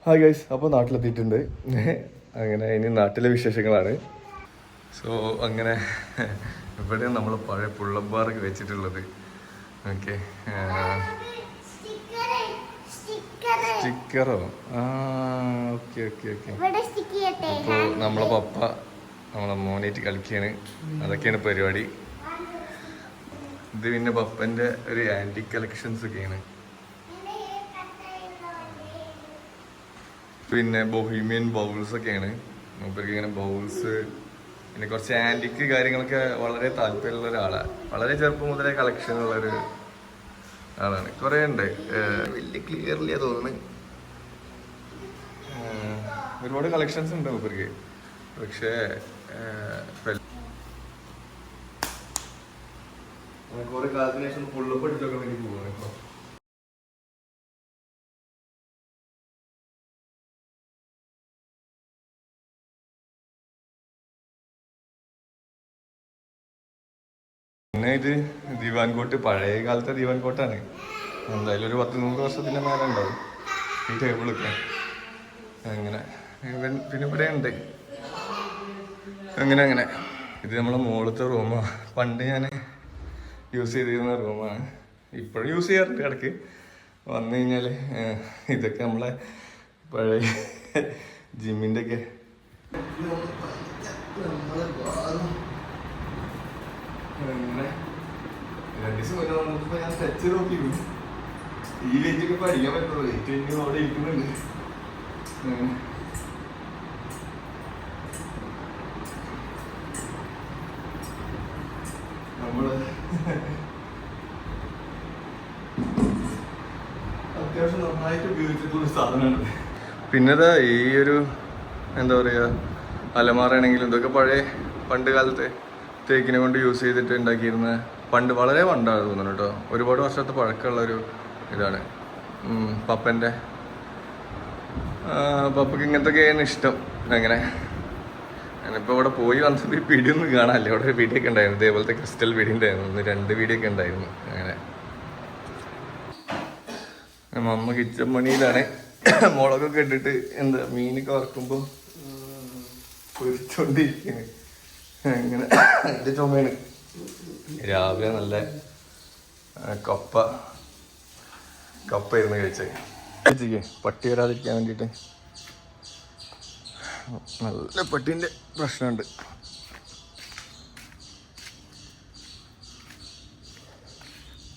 Hi guys, അപ്പോൾ നാട്ടിലെത്തിയിട്ടുണ്ട്. അങ്ങനെ ഇനി നാട്ടിലെ വിശേഷങ്ങളാണ്. സോ അങ്ങനെ ഇവിടെ നമ്മൾ പഴയ പുള്ളമ്പാറൊക്കെ വെച്ചിട്ടുള്ളത്. ഓക്കെ, സ്റ്റിക്കറോ? Okay okay okay. അപ്പോൾ നമ്മളെ പപ്പ നമ്മളെ മോനായിട്ട് കളിക്കുകയാണ്. അതൊക്കെയാണ് പരിപാടി. ഇത് പിന്നെ പപ്പൻ്റെ ഒരു ആൻറ്റി കളക്ഷൻസ് ഒക്കെയാണ്. പിന്നെ ബൊഹീമിയൻ ബൗൾസ് ഒക്കെയാണ്. മൂപ്പർക്ക് ഇങ്ങനെ ബൗൾസ്, പിന്നെ കുറച്ച് ആൻറ്റിക്ക് കാര്യങ്ങളൊക്കെ വളരെ താല്പര്യമുള്ള ഒരാളാണ്. വളരെ ചെറുപ്പം മുതലേ കളക്ഷൻ ഉള്ളൊരു ആളാണ്. കുറേ ഉണ്ട്, വലിയ ക്ലിയർലിയാ തോന്നുന്നത്. ഒരുപാട് കളക്ഷൻസ് ഉണ്ട് മൂപ്പർക്ക്. പക്ഷേ കുറെ കാലത്തിന് ശേഷം പുള്ളപ്പ് അടിച്ചൊക്കെ വേണ്ടി പോവാണ് ഇപ്പോൾ. പിന്നെ ഇത് ദിവാൻകോട്ട്, പഴയ കാലത്തെ ദിവാൻകോട്ടാണ്. എന്തായാലും ഒരു 10-100 വർഷത്തിൻ്റെ മേലെ ഉണ്ടാവും ഈ ടേബിളൊക്കെ. അങ്ങനെ പിന്നെ ഇവിടെ ഉണ്ട്. അങ്ങനെ ഇത് നമ്മളെ മുകളിലത്തെ റൂമാണ്. പണ്ട് ഞാൻ യൂസ് ചെയ്തിരുന്ന റൂമാണ്. ഇപ്പോഴും യൂസ് ചെയ്യാറുണ്ട് ഇടയ്ക്ക്. വന്നു കഴിഞ്ഞാൽ ഇതൊക്കെ നമ്മളെ പഴയ ജിമ്മിൻ്റെ ഒക്കെ അങ്ങനെ 2 ദിവസം മുന്നേ വന്നപ്പോൾ ഞാൻ ടച്ച് നോക്കിയിരുന്നു. ഈ വെയിറ്റൊക്കെ പഠിക്കാൻ പറ്റുള്ളൂ. വെയിറ്റ് എനിക്ക് അവിടെ ഇരിക്കുന്നുണ്ട്. നമ്മള് അത്യാവശ്യം നന്നായിട്ട് ഉപയോഗിച്ചിട്ടുള്ള സാധനമാണ്. പിന്നെതാ ഈ ഒരു എന്താ പറയുക, അലമാറയാണെങ്കിലും ഇതൊക്കെ പഴയ പണ്ട് കാലത്തെ തേക്കിനെ കൊണ്ട് യൂസ് ചെയ്തിട്ട് ഉണ്ടാക്കിയിരുന്ന, പണ്ട് വളരെ പണ്ടാണ് തോന്നുന്നു കേട്ടോ. ഒരുപാട് വർഷത്തെ പഴക്കമുള്ളൊരു ഇതാണ് പപ്പൻ്റെ. പപ്പയ്ക്ക് ഇങ്ങനത്തൊക്കെയാണ് ഇഷ്ടം. അങ്ങനെ ഞാനിപ്പോൾ ഇവിടെ പോയി വന്നപ്പോൾ ഈ പിടിയൊന്നും കാണാനില്ല. ഇവിടെ ഒരു പിടിയൊക്കെ ഉണ്ടായിരുന്നു, ഇതേപോലത്തെ ക്രിസ്റ്റൽ പിടി ഉണ്ടായിരുന്നു. 1-2 പിടിയൊക്കെ ഉണ്ടായിരുന്നു. അങ്ങനെ അമ്മ കിച്ചൺ പണിയിലാണ്. മുളകൊക്കെ ഇട്ടിട്ട് എന്താ മീനൊക്കെ വറക്കുമ്പോൾ പൊരിച്ചോണ്ടിരിക്കുന്നത്. അങ്ങനെ അതിൻ്റെ ചുമയാണ്. രാവിലെ നല്ല കപ്പയായിരുന്നു കഴിച്ചത്. പട്ടി വരാതിരിക്കാൻ വേണ്ടിയിട്ട്. നല്ല പട്ടീൻ്റെ പ്രശ്നമുണ്ട്.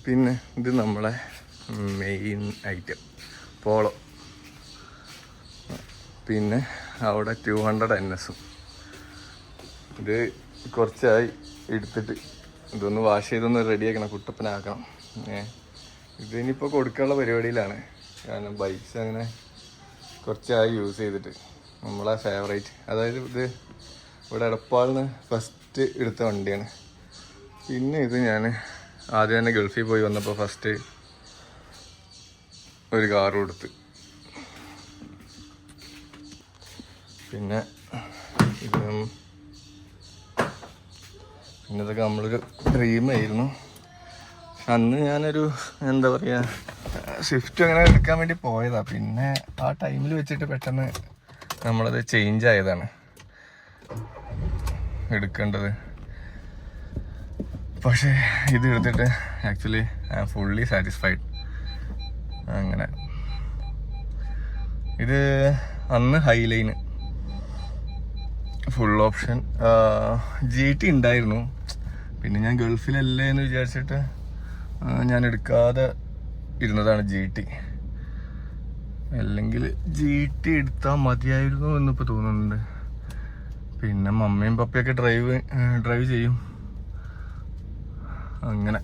പിന്നെ ഇത് നമ്മളെ മെയിൻ ഐറ്റം പോളോ. പിന്നെ അവിടെ 200 NS. ഇത് കുറച്ചായി എടുത്തിട്ട് ഇതൊന്ന് വാഷ് ചെയ്തൊന്ന് റെഡിയാക്കണം, കുട്ടപ്പനാക്കണം. ഇതിനിപ്പോൾ കൊടുക്കാനുള്ള പരിപാടിയിലാണ്. കാരണം ബൈക്സ് അങ്ങനെ കുറച്ചായി യൂസ് ചെയ്തിട്ട്. നമ്മളെ ഫേവറേറ്റ്, അതായത് ഇത് ഇവിടെ എടപ്പാളിന് ഫസ്റ്റ് എടുത്ത വണ്ടിയാണ്. പിന്നെ ഇത് ഞാൻ ആദ്യം തന്നെ ഗൾഫിൽ പോയി വന്നപ്പോൾ ഫസ്റ്റ് ഒരു കാറും എടുത്ത്. പിന്നെ ഇതൊക്കെ നമ്മളൊരു ഡ്രീമായിരുന്നു. അന്ന് ഞാനൊരു എന്താ പറയുക, സ്വിഫ്റ്റ് അങ്ങനെ എടുക്കാൻ വേണ്ടി പോയതാണ്. പിന്നെ ആ ടൈമിൽ വെച്ചിട്ട് പെട്ടെന്ന് നമ്മളത് ചേഞ്ച് ആയതാണ് എടുക്കേണ്ടത്. പക്ഷേ ഇത് എടുത്തിട്ട് actually I am fully satisfied. അങ്ങനെ ഇത് അന്ന് ഹൈലൈന് ഫുൾ ഓപ്ഷൻ GT ഉണ്ടായിരുന്നു. പിന്നെ ഞാൻ ഗൾഫിലല്ലേ എന്ന് വിചാരിച്ചിട്ട് ഞാൻ എടുക്കാതെ ഇരുന്നതാണ് GT. അല്ലെങ്കിൽ GT എടുത്താൽ മതിയായിരുന്നു എന്നിപ്പോൾ തോന്നുന്നുണ്ട്. പിന്നെ മമ്മയും പപ്പയൊക്കെ ഡ്രൈവ് ചെയ്യും. അങ്ങനെ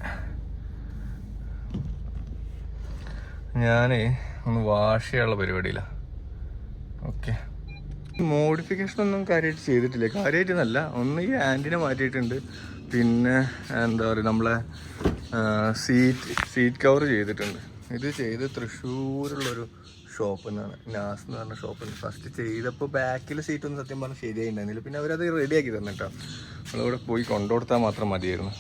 ഞാൻ ഒന്ന് വാഷ് ചെയ്യാനുള്ള പരിപാടിയിലാണ്. ഓക്കെ, മോഡിഫിക്കേഷൻ ഒന്നും കാര്യമായിട്ട് ചെയ്തിട്ടില്ല. കാര്യമായിട്ടൊന്നല്ല, ഒന്ന് ഈ ആൻറ്റിനെ മാറ്റിയിട്ടുണ്ട്. പിന്നെ എന്താ പറയുക, നമ്മളെ സീറ്റ് കവർ ചെയ്തിട്ടുണ്ട്. ഇത് ചെയ്ത് തൃശ്ശൂരുള്ളൊരു ഷോപ്പിൽ നിന്നാണ്, നാസ് എന്ന് പറഞ്ഞ ഷോപ്പിൽ നിന്ന്. ഫസ്റ്റ് ചെയ്തപ്പോൾ ബാക്കിലെ സീറ്റൊന്നും സത്യം പറഞ്ഞാൽ ശരിയായിട്ടുണ്ടായിരുന്നില്ല. പിന്നെ അവരത് റെഡിയാക്കി തന്നിട്ടോ. നമ്മളിവിടെ പോയി കൊണ്ടുകൊടുത്താൽ മാത്രം മതിയായിരുന്നു.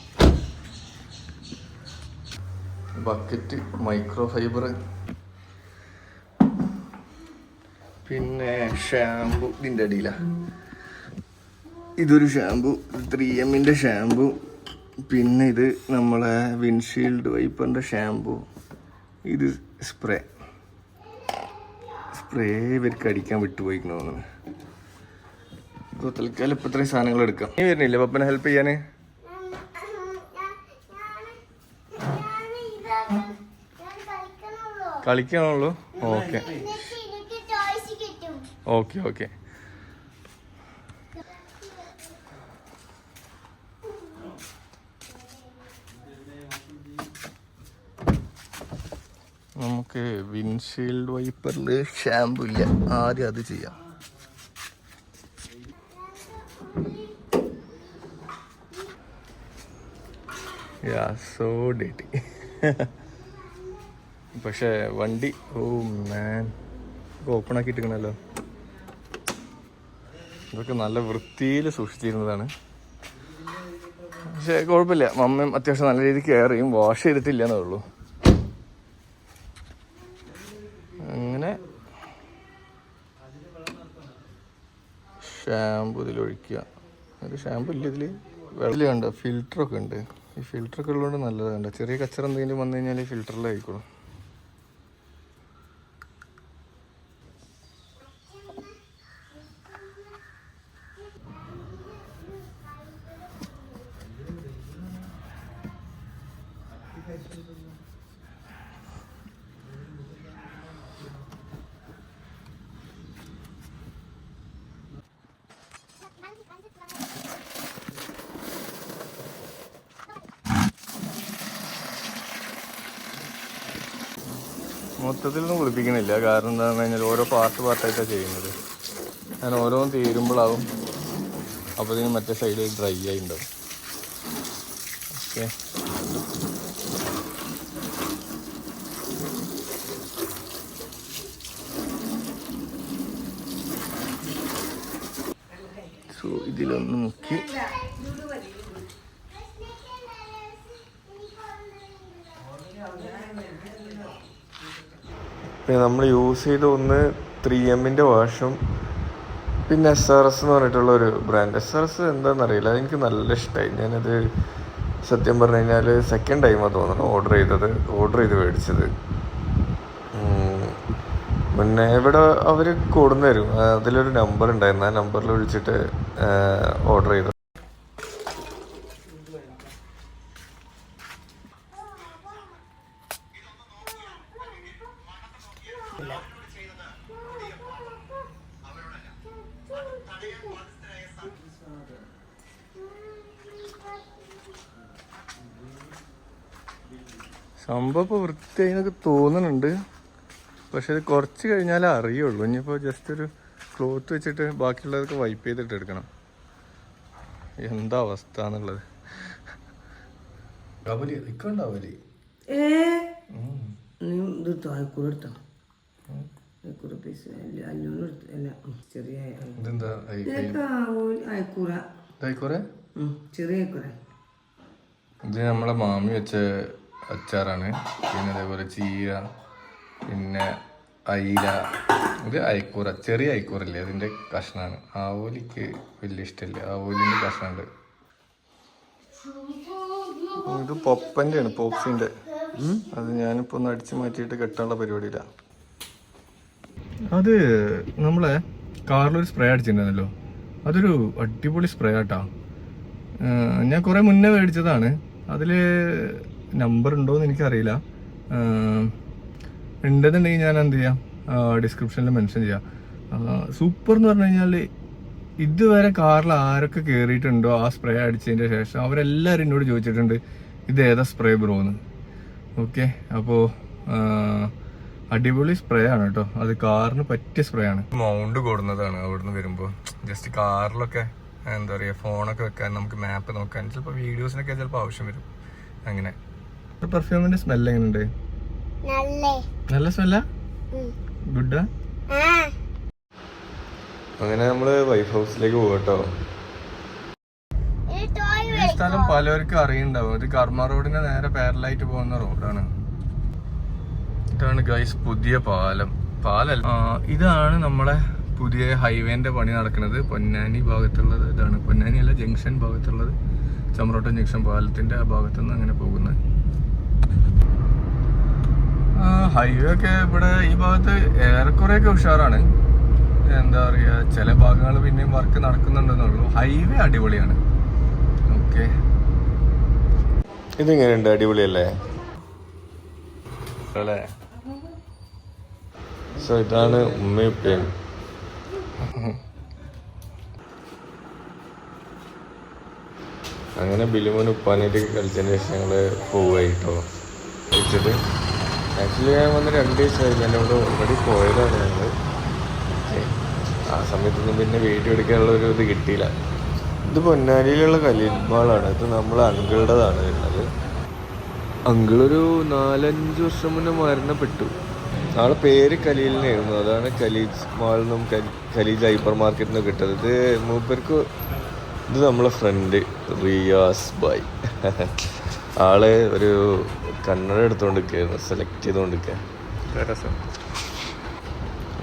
ബക്കറ്റ് മൈക്രോ ഫൈബർ പിന്നെ ഷാമ്പു ഇതിൻ്റെ അടിയിലാണ്. ഇതൊരു ഷാമ്പു 3M ഷാമ്പു. പിന്നെ ഇത് നമ്മളെ വിൻഷീൽഡ് വൈപ്പറിൻ്റെ ഷാമ്പു. ഇത് സ്പ്രേ ഇവർക്ക് അടിക്കാൻ വിട്ടുപോയിക്കണോ തോന്നുന്നു. ഇപ്പോൾ തൽക്കാലം ഇപ്പം ഇത്രയും സാധനങ്ങൾ എടുക്കാം. നീ വരുന്നില്ലേ പപ്പനെ ഹെൽപ്പ് ചെയ്യാൻ? കളിക്കണുള്ളൂ. Okay okay okay. നമുക്ക് വിൻഷീൽഡ് വൈപ്പറിൽ ഷാമ്പു ഇല്ല, ആദ്യം അത് ചെയ്യാം. സോ ഡേറ്റി. പക്ഷേ വണ്ടി മാൻ ഓപ്പൺ ആക്കിയിട്ടിരിക്കണല്ലോ. ഇതൊക്കെ നല്ല വൃത്തിയിൽ സൂക്ഷിച്ചിരുന്നതാണ്. പക്ഷേ കുഴപ്പമില്ല, മമ്മയും അത്യാവശ്യം നല്ല രീതിക്ക് കെയർ ചെയ്യും. വാഷ് ചെയ്തിട്ടില്ല എന്നേ ഉള്ളൂ. അങ്ങനെ ഷാമ്പു ഇതിലൊഴിക്കുക. ഒരു ഷാമ്പു ഇല്ല ഇതിൽ. വെള്ളം കണ്ടോ, ഫിൽറ്ററൊക്കെ ഉണ്ട്. ഈ ഫിൽറ്ററൊക്കെ ഉള്ളതുകൊണ്ട് നല്ലതാണ്. ചെറിയ കച്ചറ എന്തെങ്കിലും വന്നു കഴിഞ്ഞാൽ ഈ ഫിൽറ്ററിൽ ആയിക്കോളും. മൊത്തത്തിലൊന്നും കുളിപ്പിക്കണില്ല. കാരണം എന്താണെന്ന് കഴിഞ്ഞാൽ ഓരോ പാർട്ടായിട്ടാണ് ചെയ്യുന്നത്. ഞാൻ ഓരോന്ന് തീരുമ്പോഴാവും അപ്പോഴത്തേക്കും മറ്റേ സൈഡിൽ ഡ്രൈ ആയി ഉണ്ടാവും. ഓക്കെ, സോ ഇതിലൊന്ന് മുക്കി പിന്നെ നമ്മൾ യൂസ് ചെയ്ത ഒന്ന് 3M വാഷും പിന്നെ SRS എന്ന് പറഞ്ഞിട്ടുള്ള ഒരു ബ്രാൻഡ്. SRS എന്താണെന്നറിയില്ല, എനിക്ക് നല്ല ഇഷ്ടമായി. ഞാനത് സത്യം പറഞ്ഞു കഴിഞ്ഞാൽ സെക്കൻഡ് ടൈമാണ് തോന്നുന്നു ഓർഡർ ചെയ്ത് മേടിച്ചത്. മുന്നേ ഇവിടെ അവർ കൊടുന്നു തരും. അതിലൊരു നമ്പർ ഉണ്ടായിരുന്നു, ആ നമ്പറിൽ വിളിച്ചിട്ട് ഓർഡർ ചെയ്തു. സംഭവം ഇപ്പോൾ വൃത്തിയായി എന്നൊക്കെ തോന്നുന്നുണ്ട്. പക്ഷെ ഇത് കുറച്ച് കഴിഞ്ഞാലേ അറിയുള്ളൂ. ഇനിയിപ്പോൾ ജസ്റ്റ് ഒരു ക്ലോത്ത് വെച്ചിട്ട് ബാക്കിയുള്ളതൊക്കെ വൈപ്പ് ചെയ്തിട്ട് എടുക്കണം. എന്താ അവസ്ഥ എന്നുള്ളത്. ഇത് നമ്മളെ മാമി വെച്ച അച്ചാറാണ്. പിന്നെ അതേപോലെ ചീര, പിന്നെ അയില. ഇത് അയക്കൂറ, ചെറിയ അയക്കൂറല്ലേ, അതിൻ്റെ കഷ്ണമാണ്. ആവോലിക്ക് വലിയ ഇഷ്ടമില്ല, ആവോലിൻ്റെ കഷ്ണമുണ്ട്. ഇത് പൊപ്പൻ്റെ ആണ്, പോപ്സിൻ്റെ. അത് ഞാനിപ്പോൾ ഒന്ന് അടിച്ചു മാറ്റിയിട്ട് കെട്ടാനുള്ള പരിപാടിയിലാണ്. അത് നമ്മളെ കാറിലൊരു സ്പ്രേ അടിച്ചിട്ടുണ്ടായിരുന്നല്ലോ, അതൊരു അടിപൊളി സ്പ്രേ ആട്ടാ. ഞാൻ കുറേ മുന്നേ മേടിച്ചതാണ്. അതിൽ നമ്പർ ഉണ്ടോയെന്ന് എനിക്കറിയില്ല. ഉണ്ടെന്നുണ്ടെങ്കിൽ ഞാൻ എന്ത് ചെയ്യാം, ഡിസ്ക്രിപ്ഷനിൽ മെൻഷൻ ചെയ്യാം. സൂപ്പർ എന്ന് പറഞ്ഞു കഴിഞ്ഞാൽ ഇതുവരെ കാറിൽ ആരൊക്കെ കയറിയിട്ടുണ്ടോ ആ സ്പ്രേ അടിച്ചതിൻ്റെ ശേഷം അവരെല്ലാവരും എന്നോട് ചോദിച്ചിട്ടുണ്ട് ഇത് ഏതാ സ്പ്രേ ബ്രോ എന്ന്. ഓക്കെ, അപ്പോൾ അടിപൊളി സ്പ്രേ ആണ് കേട്ടോ. അത് കാറിന് പറ്റിയ സ്പ്രേ ആണ്. മൗണ്ട് കൊടുന്നതാണ് അവിടുന്ന് വരുമ്പോൾ. ജസ്റ്റ് കാറിലൊക്കെ എന്താ പറയുക, ഫോണൊക്കെ വെക്കാൻ, നമുക്ക് മാപ്പ് നോക്കാൻ, ചിലപ്പോൾ വീഡിയോസിനൊക്കെ ചിലപ്പോൾ ആവശ്യം വരും. അങ്ങനെ പെർഫ്യൂമിന്റെ സ്മെല്ല് എങ്ങനെയുണ്ട്? നല്ല സ്മെല്ലാ? ഗുഡാ? അങ്ങനെ നമ്മള് വൈഫ് ഹൗസിലേക്ക് പോകട്ടോ. ഈ സ്ഥലം പലർക്കും അറിയുണ്ടാവും. ഇത് കർമ്മ റോഡിന് നേരെ പാരലായിട്ട് പോകുന്ന റോഡാണ്. ഇതാണ് ഗൈസ് പുതിയ പാലം. പാലല്ല. ഇതാണ് നമ്മളെ പുതിയ ഹൈവേന്റെ പണി നടക്കുന്നത്. പൊന്നാനി ഭാഗത്തുള്ളത് ഇതാണ്. പൊന്നാനി അല്ല, ജംഗ്ഷൻ ഭാഗത്തുള്ളത്. ചമ്രോട്ടം ജംഗ്ഷൻ പാലത്തിന്റെ ആ ഭാഗത്തുനിന്ന് അങ്ങനെ പോകുന്നത്. ഹൈവേ ഒക്കെ ഇവിടെ ഈ ഭാഗത്ത് ഏറെക്കുറെയൊക്കെ ഉഷാറാണ്. എന്താ പറയുക, ചില ഭാഗങ്ങൾ പിന്നെയും വർക്ക് നടക്കുന്നുണ്ടെന്നുള്ളൂ. ഹൈവേ അടിപൊളിയാണ്. ഓക്കെ, ഇതിങ്ങനെയുണ്ട്, അടിപൊളിയല്ലേ അല്ലേ? സോ ഇതാണ് ഉമ്മയും. അങ്ങനെ ബിലുമോൻ ഉപ്പാനായിട്ട് കളിച്ചതിന് ശേഷം ഞങ്ങൾ പോവായിട്ടോ കഴിച്ചിട്ട്. ആക്ച്വലി ഞാൻ വന്ന് 2 ദിവസമായി. ഞാൻ ഇവിടെ ഓൾറെഡി പോയതാണ് ഞങ്ങൾ. ആ സമയത്തൊന്നും പിന്നെ വീഡിയോ എടുക്കാനുള്ള ഒരു ഇത് കിട്ടിയില്ല. ഇത് പൊന്നാനിയിലുള്ള ഖലീൽ മാളാണ്. ഇത് നമ്മളെ അങ്കിളുടേതാണ് വരുന്നത്. അങ്കിളൊരു 4-5 വർഷം മുന്നേ മരണപ്പെട്ടു. ആളെ പേര് ഖലീലിനായിരുന്നു. അതാണ് ഖലീജ് മാളിൽ ഖലീജ് ഹൈപ്പർ മാർക്കറ്റിൽ നിന്ന് കിട്ടുന്നത്. ഇത് മൂപ്പർക്ക് ഇത് നമ്മളെ ഫ്രണ്ട് റിയാസ് ബായ്. ആള് ഒരു കണ്ണട എടുത്തുകൊണ്ടിരിക്കുകയായിരുന്നു, സെലക്ട് ചെയ്തുകൊണ്ടിരിക്കുക.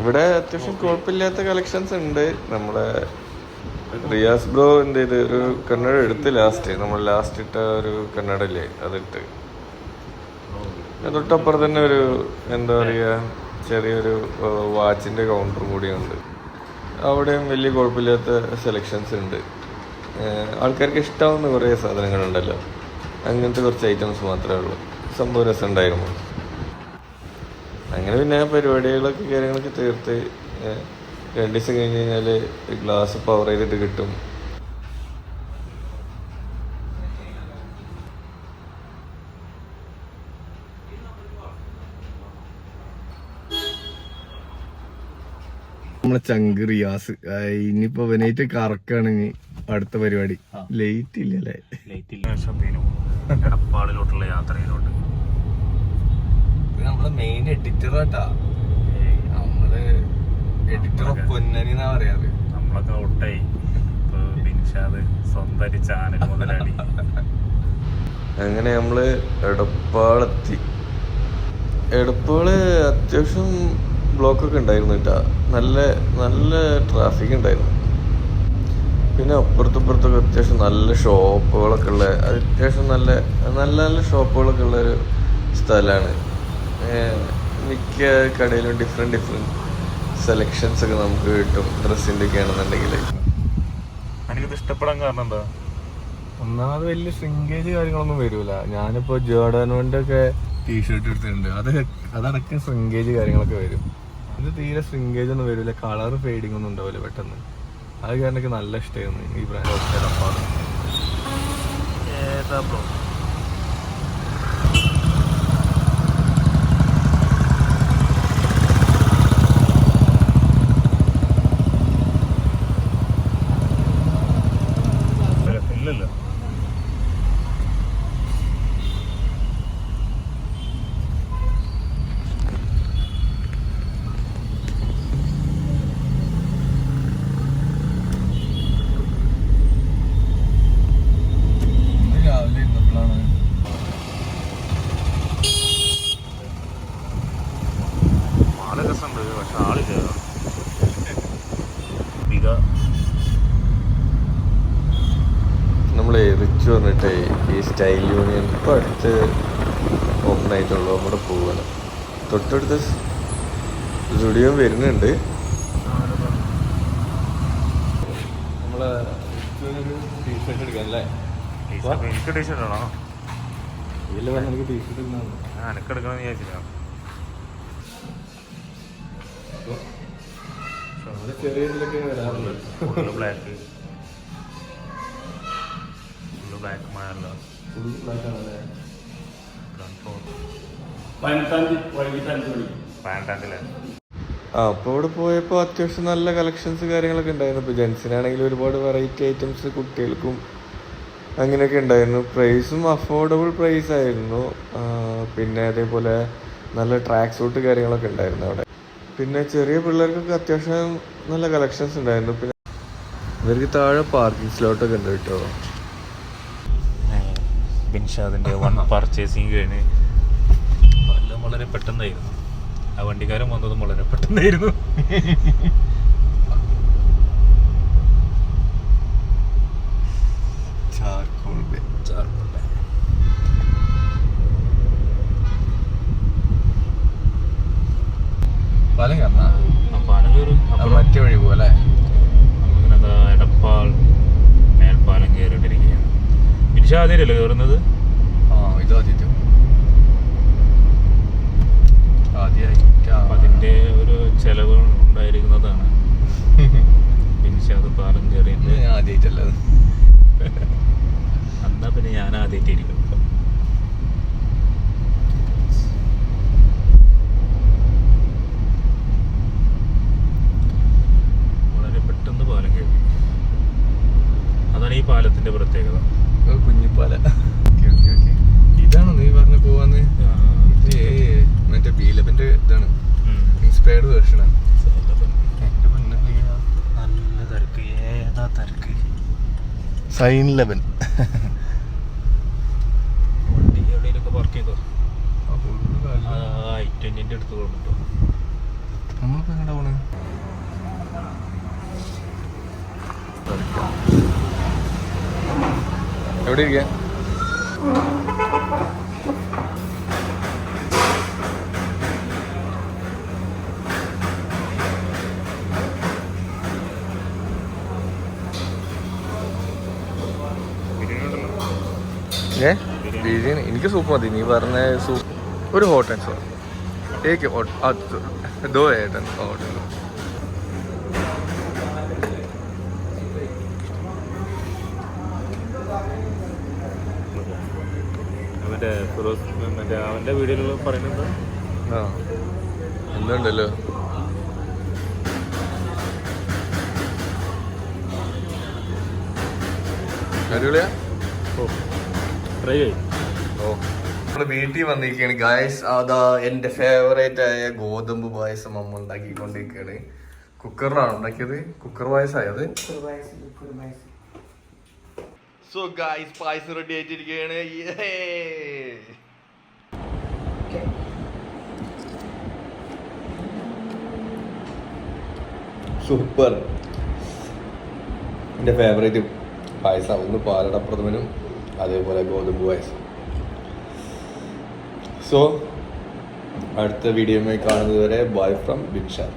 ഇവിടെ അത്യാവശ്യം കുഴപ്പമില്ലാത്ത കളക്ഷൻസ് ഉണ്ട്. നമ്മുടെ റിയാസ് ബ്രോ എന്ത് ചെയ്ത് ഒരു കണ്ണട എടുത്ത് നമ്മൾ ലാസ്റ്റ് ഇട്ട ഒരു കണ്ണട ഇല്ലേ, അതിട്ട്. തൊട്ടപ്പുറം തന്നെ ഒരു എന്താ പറയുക, ചെറിയൊരു വാച്ചിൻ്റെ കൗണ്ടറും കൂടിയുണ്ട്. അവിടെയും വലിയ കുഴപ്പമില്ലാത്ത സെലക്ഷൻസ് ഉണ്ട്. ആൾക്കാർക്ക് ഇഷ്ടാവുന്ന കുറേ സാധനങ്ങളുണ്ടല്ലോ, അങ്ങനത്തെ കുറച്ച് ഐറ്റംസ് മാത്രമേ ഉള്ളൂ. സംഭവം രസമുണ്ടായിരുന്നു. അങ്ങനെ പിന്നെ പരിപാടികളൊക്കെ കാര്യങ്ങളൊക്കെ തീർത്ത് 2 ദിവസം കഴിഞ്ഞ് കഴിഞ്ഞാൽ ഗ്ലാസ് പവർ ചെയ്തിട്ട് കിട്ടും. നമ്മളെ ചങ്ക് റിയാസ് ഇനിയിപ്പോ അവനായിട്ട് കറക്കാണ് ഇനി അടുത്ത പരിപാടി. ലേറ്റ് ഇല്ലല്ലേ? എടപ്പാളിലോട്ടുള്ള യാത്രയിലോട്ട് നമ്മളെ മെയിൻ എഡിറ്ററാട്ടാ. നമ്മള് എഡിറ്റർ പൊന്നാനി എന്നാ പറയാറ്. നമ്മളൊക്കെ ഒട്ടായി. ബിൻഷാദ് സ്വന്തം ചാനൽ മുതലാളി. അങ്ങനെ നമ്മള് എടപ്പാളെത്തി. എടപ്പാള് അത്യാവശ്യം ബ്ലോക്കൊക്കെ ഉണ്ടായിരുന്നു കേട്ടാ. നല്ല ട്രാഫിക് ഉണ്ടായിരുന്നു. പിന്നെ അപ്പുറത്തപ്പുറത്തൊക്കെ അത്യാവശ്യം നല്ല ഷോപ്പുകളൊക്കെ ഉള്ള, അത്യാവശ്യം നല്ല ഷോപ്പുകളൊക്കെ ഉള്ള ഒരു സ്ഥലമാണ്. മിക്ക കടയിലും ഡിഫറെൻറ്റ് സെലക്ഷൻസ് ഒക്കെ നമുക്ക് കിട്ടും. ഡ്രസ്സിൻ്റെ ഒക്കെ ആണെന്നുണ്ടെങ്കിൽ എനിക്കിത് ഇഷ്ടപ്പെടാൻ കാരണം എന്താ? ഒന്നാമത് വലിയ ശൃംഗേജ് കാര്യങ്ങളൊന്നും വരൂല. ഞാനിപ്പോ ജോർഡാനോന്റെ ഒക്കെ ടീഷർട്ട് എടുത്തിട്ടുണ്ട്. അതടക്കം ശൃംഗേജ് കാര്യങ്ങളൊക്കെ വരും. ഇത് തീരെ ശൃംഗേജ് ഒന്നും വരില്ല. കളർ ഫെയ്ഡിങ് ഒന്നും ഉണ്ടാവില്ല പെട്ടെന്ന്. അത് കാരണം എനിക്ക് നല്ല ഇഷ്ടമായിരുന്നു ഈ ബ്രാൻഡ്. ഏതാ ബ്രോ? ഇല്ലല്ലോ. നമ്മളെ റിച്ച് പറഞ്ഞിട്ടേ ഈ സ്റ്റൈൽ യൂണിയൻ ഇപ്പം അടുത്ത് ഓപ്പൺ ആയിട്ടുള്ളൂ. നമ്മുടെ പോവാണ്. തൊട്ടടുത്ത് സ്റ്റുഡിയോ വരുന്നുണ്ട്. നമ്മളെ ടീഷർട്ട് എടുക്കാം അല്ലേ? എനിക്ക് ടീഷർട്ട് ആണോ? എനിക്ക് ടീഷർട്ട് എടുക്കണം. എനിക്ക് എടുക്കണമെന്ന് വിചാരിച്ചില്ല. ചെറിയ ഇതിലൊക്കെ വരാറുണ്ട്. ബ്ലാക്ക് മാറല്ല. ഫുൾ ബ്ലാക്ക് ആണല്ലേ? അപ്പോൾ ഇവിടെ പോയപ്പോൾ അത്യാവശ്യം നല്ല കളക്ഷൻസ് കാര്യങ്ങളൊക്കെ ഉണ്ടായിരുന്നു. ഇപ്പോൾ ജെൻസിനാണെങ്കിൽ ഒരുപാട് വെറൈറ്റി ഐറ്റംസ് കുട്ടികൾക്കും അങ്ങനെയൊക്കെ ഉണ്ടായിരുന്നു. പ്രൈസും അഫോർഡബിൾ പ്രൈസ് ആയിരുന്നു. പിന്നെ അതേപോലെ നല്ല ട്രാക്ക് സൂട്ട് കാര്യങ്ങളൊക്കെ ഉണ്ടായിരുന്നു അവിടെ. പിന്നെ ചെറിയ പിള്ളേർക്കൊക്കെ അത്യാവശ്യം നല്ല കളക്ഷൻസ് ഉണ്ടായിരുന്നു. പിന്നെ ഇവർക്ക് താഴെ പാർക്കിംഗ് സ്ലോട്ടൊക്കെ ഉണ്ട് കേട്ടോ. ബിൻഷാദിൻ്റെ 1 പർച്ചേസിങ് കഴിഞ്ഞ് എല്ലാം വളരെ പെട്ടെന്നായിരുന്നു. ആ വണ്ടിക്കാരൻ വന്നതും വളരെ പെട്ടെന്നായിരുന്നു. പാലം കയറണ പാലം കയറും മറ്റേ വഴി പോലെ നമ്മളിങ്ങനെ എടപ്പാൾ മേൽപ്പാലം കയറിയിട്ടിരിക്കുകയാണ്. ഇൻഷാദിലല്ലേ കയറുന്നത്? ഇത് അപ്പം അതിൻ്റെ ഒരു ചെലവ് ഉണ്ടായിരിക്കുന്നതാണ് ഇൻഷാദ് പാലം കയറിയിട്ട്. ആദ്യമായിട്ടല്ലത്. എന്നാ പിന്നെ ഞാൻ ആദ്യമായിട്ടിരിക്കും. വളരെ പെട്ടെന്ന് പാലം കയറി. അതാണ് ഈ പാലത്തിന്റെ പ്രത്യേകത. കുഞ്ഞിപ്പാല. ഇതാണോ നീ പറഞ്ഞ പോവാന്ന്? മറ്റേ ബീലബിന്റെ ഇതാണ്, ഇൻസ്പയർഡ് വേർഷനാണ്. നല്ല തിരക്ക്, ഏതാ തിരക്ക്. സൈൻ 11 വണ്ടി എവിടെയൊക്കെ പാർക്ക് ചെയ്തോ? I-20 അടുത്ത് കൊണ്ടിട്ടോ. നമ്മളിപ്പോ എങ്ങോട്ടാ പോണേ? എവിടെ ഇരിക്കാ? ബിരിയാണി എനിക്ക് സൂപ്പ് മതി. നീ പറഞ്ഞ സൂപ്പ് ഒരു ഹോട്ട് ആൻഡ് സോറി एक दो है ऑर्डर. അവന്റെ വീഡിയോയിൽ പറയുന്നത് എന്തുണ്ടല്ലോ അടിപൊളിയാ. ട്രൈ ചെയ്യും. നമ്മള് വീട്ടിൽ വന്നിരിക്കുകയാണ് ഗായ്സ്. അതാ എന്റെ ഫേവറേറ്റ് ആയ ഗോതമ്പ് പായസം അമ്മ ഉണ്ടാക്കിക്കൊണ്ടിരിക്കുകയാണ്. കുക്കറിലാണ് ഉണ്ടാക്കിയത്. കുക്കർ പായസമായത്. സോ ഗായ്സ് പായസം റെഡി ആയിട്ടിരിക്കുകയാണ്. സൂപ്പർ. എൻ്റെ ഫേവറേറ്റ് പായസം ഒന്ന് പാലടപ്രഥമനും അതേപോലെ ഗോതമ്പ് പായസം. സോ അടുത്ത വീഡിയോയുമായി കാണുന്നത് വരെ ബൈ ഫ്രം ബിൻഷാദ്.